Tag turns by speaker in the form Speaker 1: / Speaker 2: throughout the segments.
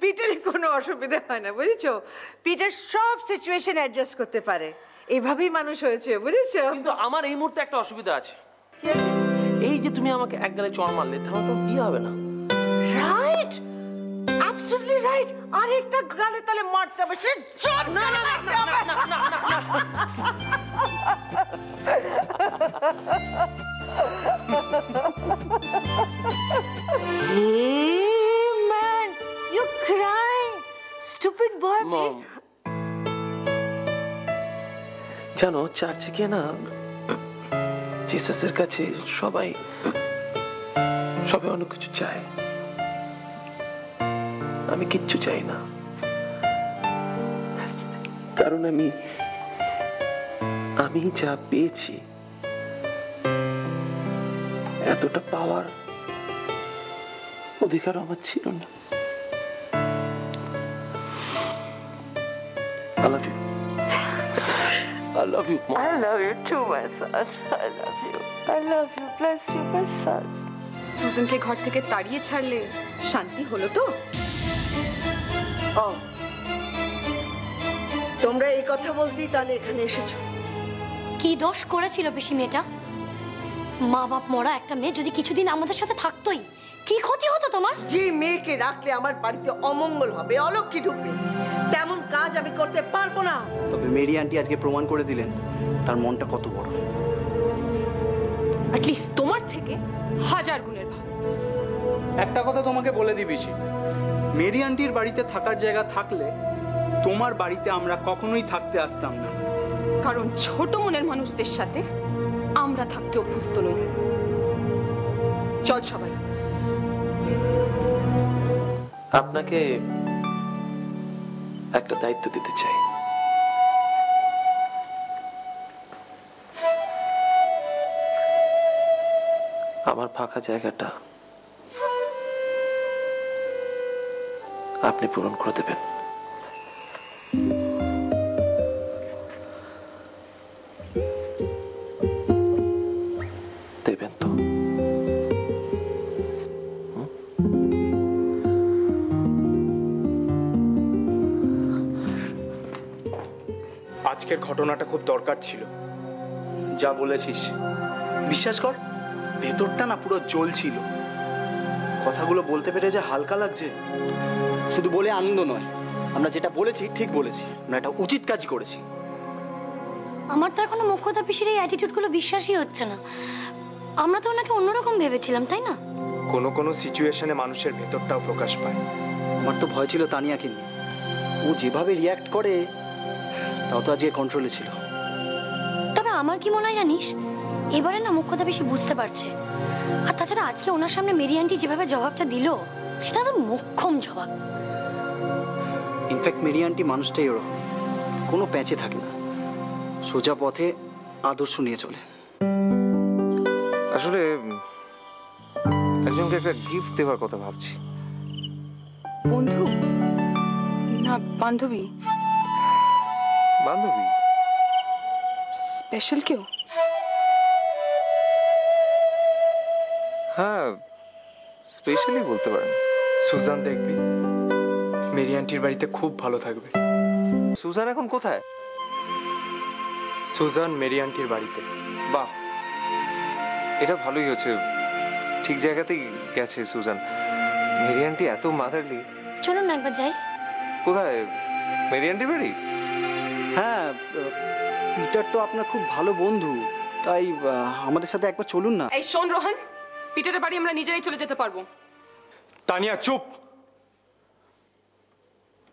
Speaker 1: পিটারের কোনো অসুবিধা হয় না, বুঝেছো? পিটার সব সিচুয়েশন অ্যাডজাস্ট করতে পারে, এইভাবেই মানুষ হয়েছে, বুঝেছো?
Speaker 2: কিন্তু আমার এই মুহূর্তে একটা অসুবিধা আছে। এই যে তুমি আমাকে এক গালে চড় মারলে, তাহলে তো বিয়ে হবে না।
Speaker 1: Right, absolutely right. আর একটা গালে তাহলে মারতে হবে, সে চড় না না না না না না না। Hey man, you're crying, stupid boy.
Speaker 2: মম, জানো চার্চে গিয়ে না জিসাসের কাছে সবাই অনেক কিছু চায়, আমি কিচ্ছু চাই না, কারণ আমি যা পেয়েছি এতটা পাওয়ার অধিকার আমার ছিল না। I love you. I love you, Mom.
Speaker 1: I love you too, my son. I love you. I love you. Bless you, my son.
Speaker 3: সুজনকে ঘর থেকে তাড়িয়ে ছাড়লে শান্তি হলো তো?
Speaker 4: ও, তোমরা এই কথা বলতেই তাহলে এখানে এসেছো?
Speaker 5: কি দোষ করেছিল পিসি মেয়েটা? মা বাপ মরা একটা মেয়ে যদি কিছুদিন আমাদের সাথে থাকতোই, কি ক্ষতি হতো তোমার?
Speaker 4: যে মেয়েকে রাখলে আমার বাড়িতে অমঙ্গল হবে, অলক্ষ্মী ঢুকবে, তেমন কাজ আমি করতে পারবো না।
Speaker 6: তবে মেরি আন্টি আজকে প্রমাণ করে দিলেন তার মনটা কত বড়।
Speaker 3: অ্যাটলিস্ট তোমার থেকে 1000 গুণের ভালো।
Speaker 6: একটা কথা তোমাকে বলে দিই বিশি, মেরি আন্টির বাড়িতে থাকার জায়গা থাকলে তোমার বাড়িতে আমরা কখনোই থাকতে আসতাম না।
Speaker 3: কারণ ছোট মনের মানুষদের সাথে আমরা থাকতে অভ্যস্ত নই। চল সবাই।
Speaker 2: আপনাকে একটা দায়িত্ব দিতে চাই। আমার ফাঁকা জায়গাটা আপনি পূরণ করে দেবেন। দেবেন তো?
Speaker 7: আজকের ঘটনাটা খুব দরকার ছিল।
Speaker 6: যা বলেছিস বিশ্বাস কর, ভেতরটা না পুরো জ্বলছিল। কথাগুলো বলতে পেরে যে হালকা লাগছে। শুধু বলে আনন্দ নয়, আমরা যেটা বলেছি ঠিক বলেছি, আমরা একটা উচিত কাজ করেছি।
Speaker 5: আমার তো এখনো মুখ্যতা পিসির এই অ্যাটিটিউডগুলো বিশ্বাসই হচ্ছে না। আমরা তো ওনাকে অন্যরকম ভেবেছিলাম, তাই না?
Speaker 7: কোনো কোনো সিচুয়েশনে মানুষের ভেতরটাও প্রকাশ পায়।
Speaker 6: আমার তো ভয় ছিল তানিয়াকে নিয়ে। ও যেভাবে রিয়াক্ট করে তাও তো আজকে কন্ট্রোলে ছিল।
Speaker 5: তবে আমার কি মনে হয় জানিস, এবারে না মুখ্যতা পিসি বুঝতে পারছে। আর তাছাড়া আজকে ওনার সামনে মেরি আন্টি যেভাবে জবাবটা দিল, সেটা তো মোক্ষম জবাব।
Speaker 6: ইনফ্যাক্ট মেরি আন্টি মানুষটাই ওরকম, কোনো প্যাচে থাকে না, সোজা পথে আদর্শ নিয়ে চলে।
Speaker 8: আসলে একজনকে একটা গিফট দেওয়ার কথা ভাবছি।
Speaker 3: বন্ধু না বান্ধবী?
Speaker 8: বান্ধবী।
Speaker 3: স্পেশাল কেউ?
Speaker 8: হ্যাঁ, স্পেশালি বলতে পারেন।
Speaker 7: সুজান দেখবি, মেরি আন্টির বাড়িতে খুব ভালো থাকবে।
Speaker 8: সুজান এখন কোথায়?
Speaker 7: সুজান মেরি আন্টির বাড়িতে।
Speaker 8: বাহ, এটা ভালোই হয়েছে, ঠিক জায়গাতেই গেছে সুজান। মেরি আন্টি এত মাদারলি।
Speaker 5: চলুন না একবার যাই।
Speaker 8: কোথায়? মেরি আন্টির বাড়ি?
Speaker 6: হ্যাঁ, পিটার তো আপনার খুব ভালো বন্ধু, তাই আমাদের সাথে একবার চলুন না।
Speaker 3: এই শোন রোহন, পিটারের বাড়ি আমরা নিজেরাই চলে যেতে পারবো।
Speaker 7: তানিয়া চুপ।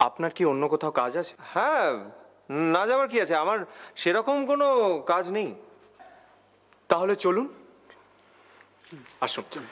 Speaker 7: আপনার কি অন্য কোথাও কাজ আছে?
Speaker 8: হ্যাঁ, না যাবার কি আছে, আমার সেরকম কোনো কাজ নেই।
Speaker 7: তাহলে চলুন, আসুন।